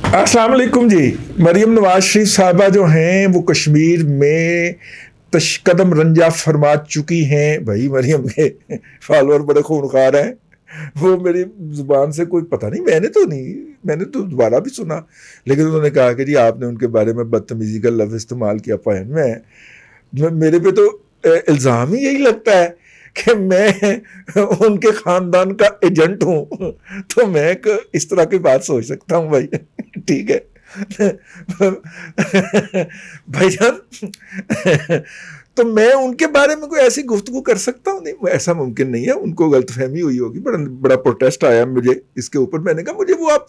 अस्सलाम वालेकुम जी। मरीम नवाज शरीफ साहबा जो हैं वो कश्मीर में कदम रंजा फरमा चुकी हैं। भाई मरीम के फॉलोअर बड़े खूनखार हैं। वो मेरी जुबान से कोई पता नहीं, मैंने तो दोबारा भी सुना, लेकिन उन्होंने कहा कि जी आपने उनके बारे में बदतमीजी का लफ्ज़ इस्तेमाल किया। पहन में मेरे पे तो इल्ज़ाम ही यही लगता है कि मैं उनके ख़ानदान का एजेंट हूँ। तो मैं इस तरह की बात सोच सकता हूँ भाई। ठीक है। भाईजान, तो मैं उनके बारे में कोई ऐसी गुफ्तगू कर सकता हूँ? नहीं, ऐसा मुमकिन नहीं है। उनको गलतफहमी हुई होगी। बड़ा बड़ा प्रोटेस्ट आया मुझे इसके ऊपर। मैंने कहा मुझे वो आप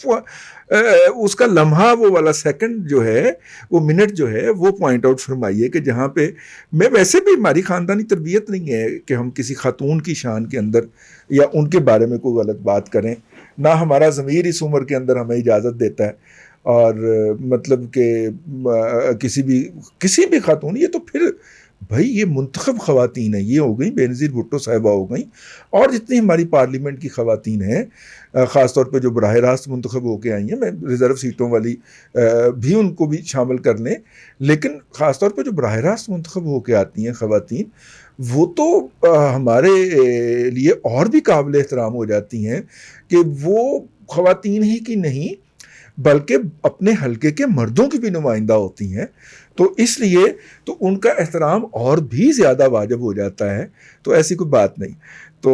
उसका लम्हा, वो वाला सेकंड जो है, वो मिनट जो है, वो पॉइंट आउट फरमाइए कि जहाँ पे मैं, वैसे भी हमारी ख़ानदानी तरबियत नहीं है कि हम किसी खातून की शान के अंदर या उनके बारे में कोई गलत बात करें। ना हमारा ज़मीर इस उम्र के अंदर हमें इजाज़त देता है। और मतलब कि किसी भी खातून, ये तो फिर भाई ये मुंतखब ख़वातीन है। ये हो गई बेनज़ीर भुट्टो साहिबा हो गई, और जितनी हमारी पार्लियामेंट की ख़वातीन हैं, ख़ास तौर पे जो बराह रास्त मुंतखब होकर आई हैं, मैं रिज़र्व सीटों वाली भी उनको भी शामिल कर लें, लेकिन ख़ास तौर पे जो बराह रास्त मुंतखब होकर आती हैं ख़वातीन, वो तो हमारे लिए और भी काबिल एहतराम हो जाती हैं कि वो ख़वातीन ही की नहीं बल्कि अपने हलके के मर्दों की भी नुमाइंदा होती हैं। तो इसलिए तो उनका एहतराम और भी ज़्यादा वाजिब हो जाता है। तो ऐसी कोई बात नहीं। तो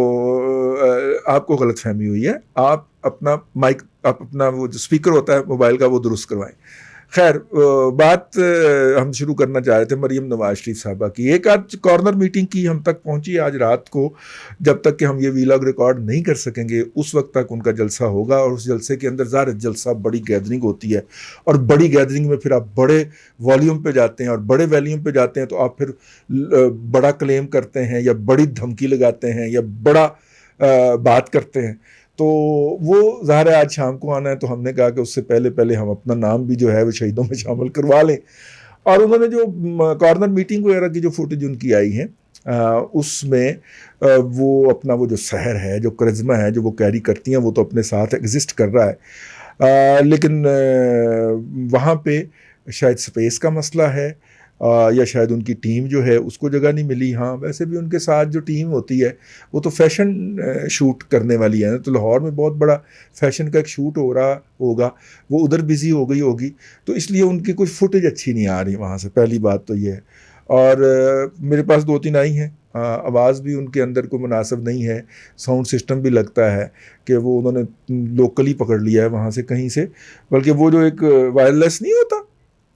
आपको गलतफहमी हुई है। आप अपना माइक, आप अपना वो जो स्पीकर होता है मोबाइल का, वो दुरुस्त करवाएं। खैर, बात हम शुरू करना चाह रहे थे मरीम नवाज शरीफ साहबा की। एक आज कॉर्नर मीटिंग की हम तक पहुंची आज रात को। जब तक कि हम ये वीलॉग रिकॉर्ड नहीं कर सकेंगे उस वक्त तक उनका जलसा होगा, और उस जलसे के अंदर ज़ाहिर जलसा बड़ी गैदरिंग होती है, और बड़ी गैदरिंग में फिर आप बड़े वॉल्यूम पे जाते हैं, और बड़े वॉल्यूम पे जाते हैं तो आप फिर बड़ा क्लेम करते हैं या बड़ी धमकी लगाते हैं या बड़ा बात करते हैं। तो वो ज़ाहिर है आज शाम को आना है, तो हमने कहा कि उससे पहले पहले हम अपना नाम भी जो है वो शहीदों में शामिल करवा लें। और उन्होंने जो कॉर्नर मीटिंग वगैरह की जो फुटेज उनकी आई है, उसमें वो अपना वो जो सहर है, जो करिश्मा है जो वो कैरी करती हैं, वो तो अपने साथ एग्जिस्ट कर रहा है। लेकिन वहाँ पे शायद स्पेस का मसला है, या शायद उनकी टीम जो है उसको जगह नहीं मिली। हाँ, वैसे भी उनके साथ जो टीम होती है वो तो फैशन शूट करने वाली है ना, तो लाहौर में बहुत बड़ा फैशन का एक शूट हो रहा होगा, वो उधर बिज़ी हो गई होगी, तो इसलिए उनकी कोई फुटेज अच्छी नहीं आ रही वहाँ से। पहली बात तो ये है। और मेरे पास 2-3 आई हैं, आवाज़ भी उनके अंदर को मुनासिब नहीं है। साउंड सिस्टम भी लगता है कि वो उन्होंने लोकली पकड़ लिया है वहाँ से कहीं से, बल्कि वो जो एक वायरलेस नहीं होता,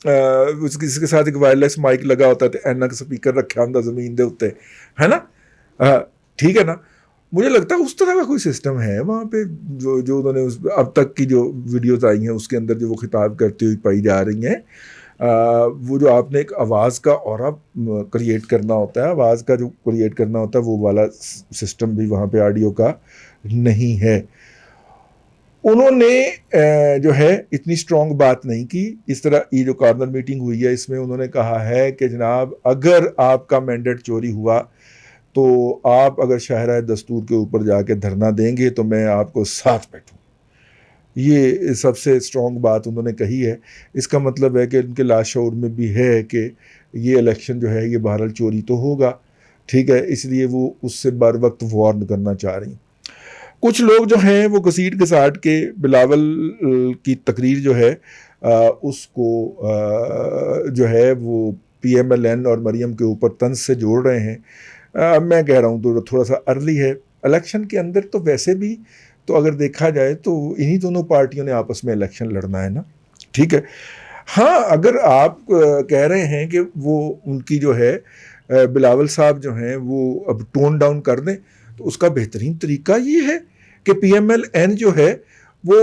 इसके साथ एक वायरलेस माइक लगा होता है, एना का स्पीकर रखा होता ज़मीन दे उत्ते, है ना? ठीक है ना? मुझे लगता है उस तरह का कोई सिस्टम है वहाँ पे, जो उन्होंने अब तक की जो वीडियोज़ आई हैं उसके अंदर जो वो खिताब करती हुई पाई जा रही हैं। वो जो आपने एक आवाज़ का ऑरा क्रिएट करना होता है, आवाज़ का जो क्रिएट करना होता है, वो वाला सिस्टम भी वहाँ पे ऑडियो का नहीं है। उन्होंने जो है इतनी स्ट्रॉन्ग बात नहीं की। इस तरह ये जो कॉर्नर मीटिंग हुई है इसमें उन्होंने कहा है कि जनाब अगर आपका मैंडेट चोरी हुआ तो आप अगर शाहराए दस्तूर के ऊपर जाके धरना देंगे तो मैं आपको साथ बैठूँ। ये सबसे स्ट्रॉन्ग बात उन्होंने कही है। इसका मतलब है कि उनके लाशऊर में भी है कि ये इलेक्शन जो है ये बहरहाल चोरी तो होगा, ठीक है, इसलिए वो उससे बर वक्त वार्न करना चाह रही। कुछ लोग जो हैं वो घसीट घसाट के बिलावल की तकरीर जो है उसको जो है वो PMLN और मरियम के ऊपर तंज से जोड़ रहे हैं। मैं कह रहा हूँ तो थोड़ा सा अर्ली है इलेक्शन के अंदर। तो वैसे भी तो अगर देखा जाए तो इन्हीं दोनों पार्टियों ने आपस में इलेक्शन लड़ना है ना, ठीक है। हाँ, अगर आप कह रहे हैं कि वो उनकी जो है बिलावल साहब जो हैं वो अब टोन डाउन कर दें, तो उसका बेहतरीन तरीका ये है कि PMLN जो है वो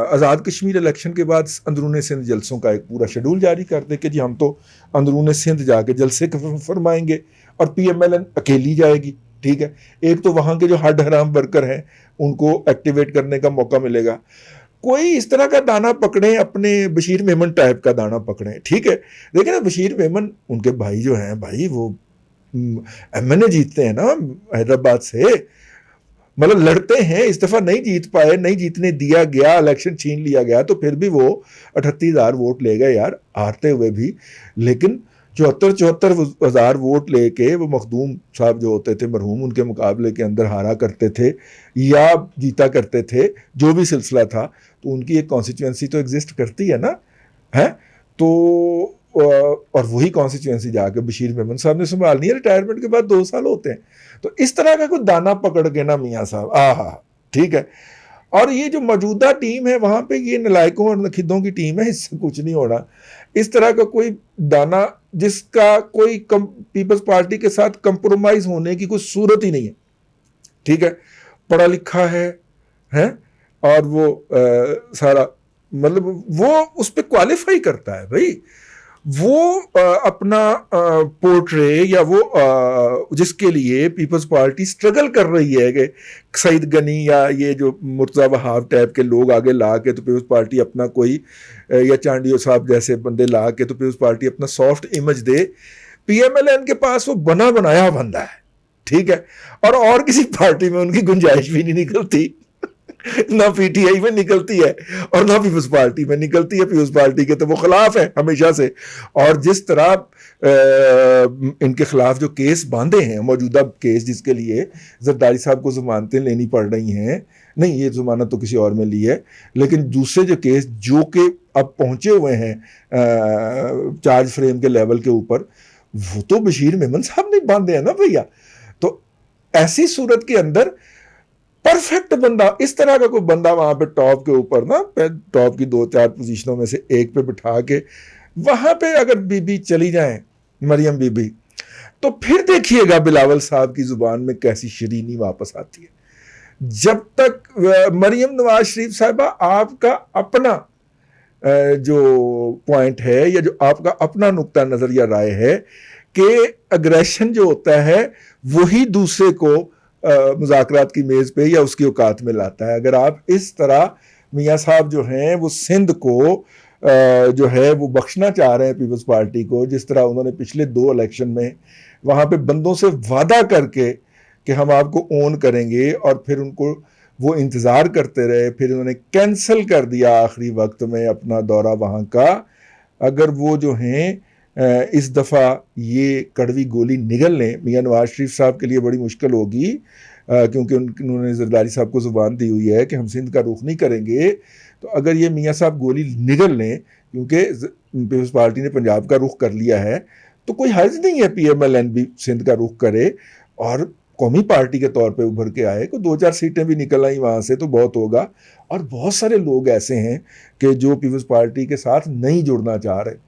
आज़ाद कश्मीर इलेक्शन के बाद अंदरून सिंध जलसों का एक पूरा शेड्यूल जारी कर दे कि जी हम तो अंदरून सिंध जाके जलसे फरमाएंगे, और PMLN अकेली जाएगी, ठीक है। एक तो वहाँ के जो हड हराम वर्कर हैं उनको एक्टिवेट करने का मौका मिलेगा। कोई इस तरह का दाना पकड़े, अपने बशीर मेमन टाइप का दाना पकड़े, ठीक है। देखिए ना, बशीर मेमन उनके भाई जो हैं, भाई वो MNA जीतते हैं ना हैदराबाद से, مطلب لڑتے ہیں، اس دفعہ نہیں جیت پائے، نہیں جیتنے دیا گیا، الیکشن چھین لیا گیا، تو پھر بھی وہ 38,000 ووٹ لے گئے یار ہارتے ہوئے بھی. لیکن 74,000 ووٹ لے کے وہ مخدوم صاحب جو ہوتے تھے مرحوم، ان کے مقابلے کے اندر ہارا کرتے تھے یا جیتا کرتے تھے، جو بھی سلسلہ تھا. تو ان کی ایک کانسٹیچوئنسی تو ایگزسٹ کرتی ہے نا، ہے تو. اور وہی کانسٹیچوئنسی جا کے بشیر میمن صاحب نے سنبھالنی ہے، ریٹائرمنٹ کے بعد 2 سال ہوتے ہیں. تو اس طرح کا کوئی دانا پکڑ کے نا میاں صاحب ٹھیک ہے. اور یہ جو موجودہ ٹیم ہے وہاں پہ یہ نلائکوں اور نکھدوں کی ٹیم ہے، اس سے کچھ نہیں ہونا. اس طرح کا کوئی دانا جس کا کوئی پیپلز پارٹی کے ساتھ کمپرومائز ہونے کی کوئی صورت ہی نہیں ہے، ٹھیک ہے. پڑھا لکھا ہے اور وہ سارا مطلب وہ اس پہ کوالیفائی کرتا ہے بھائی. وہ اپنا پورٹرے یا وہ جس کے لیے پیپلز پارٹی سٹرگل کر رہی ہے کہ سعید غنی یا یہ جو مرتضی وہاب ٹائپ کے لوگ آگے لا کے تو پیپلز پارٹی اپنا کوئی یا چانڈیو صاحب جیسے بندے لا کے تو پیپلز پارٹی اپنا سافٹ امیج دے. پی ایم ایل این کے پاس وہ بنا بنایا بندہ ہے، ٹھیک ہے. اور کسی پارٹی میں ان کی گنجائش بھی نہیں نکلتی، نہ پی ٹی آئی میں نکلتی ہے اور نہ پیپلز پارٹی میں نکلتی ہے. پیپلز پارٹی کے تو وہ خلاف ہے ہمیشہ سے. اور جس طرح ان کے خلاف جو کیس باندھے ہیں، موجودہ کیس جس کے لیے زرداری صاحب کو ضمانتیں لینی پڑ رہی ہیں، نہیں یہ ضمانت تو کسی اور میں لی ہے، لیکن دوسرے جو کیس جو کہ اب پہنچے ہوئے ہیں چارج فریم کے لیول کے اوپر، وہ تو بشیر میمن صاحب نے باندھے ہیں نا بھیا. تو ایسی صورت کے اندر پرفیکٹ بندہ، اس طرح کا کوئی بندہ وہاں پہ ٹاپ کے اوپر نا، ٹاپ کی 2-4 پوزیشنوں میں سے ایک پہ بٹھا کے وہاں پہ اگر بی بی چلی جائیں، مریم بی بی، تو پھر دیکھیے گا بلاول صاحب کی زبان میں کیسی شیرینی واپس آتی ہے. جب تک مریم نواز شریف صاحبہ آپ کا اپنا جو پوائنٹ ہے یا جو آپ کا اپنا نقطہ نظر یا رائے ہے کہ اگریشن جو ہوتا ہے وہی دوسرے کو مذاکرات کی میز پہ یا اس کی اوقات میں لاتا ہے. اگر آپ اس طرح میاں صاحب جو ہیں وہ سندھ کو جو ہے وہ بخشنا چاہ رہے ہیں پیپلز پارٹی کو، جس طرح انہوں نے پچھلے 2 الیکشن میں وہاں پہ بندوں سے وعدہ کر کے کہ ہم آپ کو اون کریں گے، اور پھر ان کو وہ انتظار کرتے رہے، پھر انہوں نے کینسل کر دیا آخری وقت میں اپنا دورہ وہاں کا. اگر وہ جو ہیں اس دفعہ یہ کڑوی گولی نگل لیں، میاں نواز شریف صاحب کے لیے بڑی مشکل ہوگی، کیونکہ انہوں نے زرداری صاحب کو زبان دی ہوئی ہے کہ ہم سندھ کا رخ نہیں کریں گے. تو اگر یہ میاں صاحب گولی نگل لیں، کیونکہ پیپلز پارٹی نے پنجاب کا رخ کر لیا ہے، تو کوئی حرج نہیں ہے پی ایم ایل این بھی سندھ کا رخ کرے اور قومی پارٹی کے طور پہ ابھر کے آئے. کوئی 2-4 سیٹیں بھی نکل آئیں وہاں سے تو بہت ہوگا. اور بہت سارے لوگ ایسے ہیں کہ جو پیپلز پارٹی کے ساتھ نہیں جڑنا چاہ رہے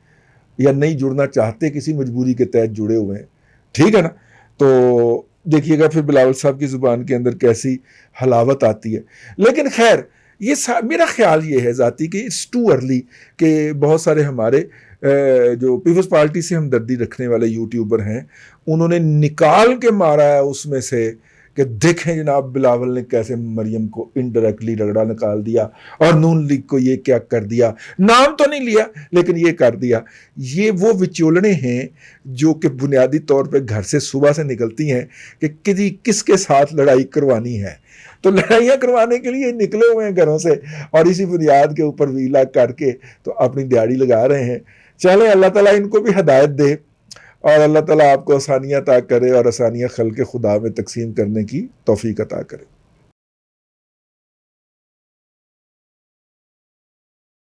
یا نہیں جڑنا چاہتے، کسی مجبوری کے تحت جڑے ہوئے ہیں، ٹھیک ہے نا. تو دیکھیے گا پھر بلاول صاحب کی زبان کے اندر کیسی حلاوت آتی ہے. لیکن خیر، یہ میرا خیال یہ ہے ذاتی کہ اٹس ٹو ارلی کہ بہت سارے ہمارے جو پیپلز پارٹی سے ہمدردی رکھنے والے یوٹیوبر ہیں، انہوں نے نکال کے مارا ہے اس میں سے کہ دیکھیں جناب بلاول نے کیسے مریم کو انڈائریکٹلی رگڑا نکال دیا اور نون لیگ کو یہ کیا کر دیا. نام تو نہیں لیا لیکن یہ کر دیا. یہ وہ وچولنے ہیں جو کہ بنیادی طور پہ گھر سے صبح سے نکلتی ہیں کہ کس کے ساتھ لڑائی کروانی ہے، تو لڑائیاں کروانے کے لیے نکلے ہوئے ہیں گھروں سے، اور اسی بنیاد کے اوپر ویلا کر کے تو اپنی دیہڑی لگا رہے ہیں. چلیں اللہ تعالیٰ ان کو بھی ہدایت دے، اور اللہ تعالیٰ آپ کو آسانیاں عطا کرے اور آسانیاں خلق خدا میں تقسیم کرنے کی توفیق عطا کرے.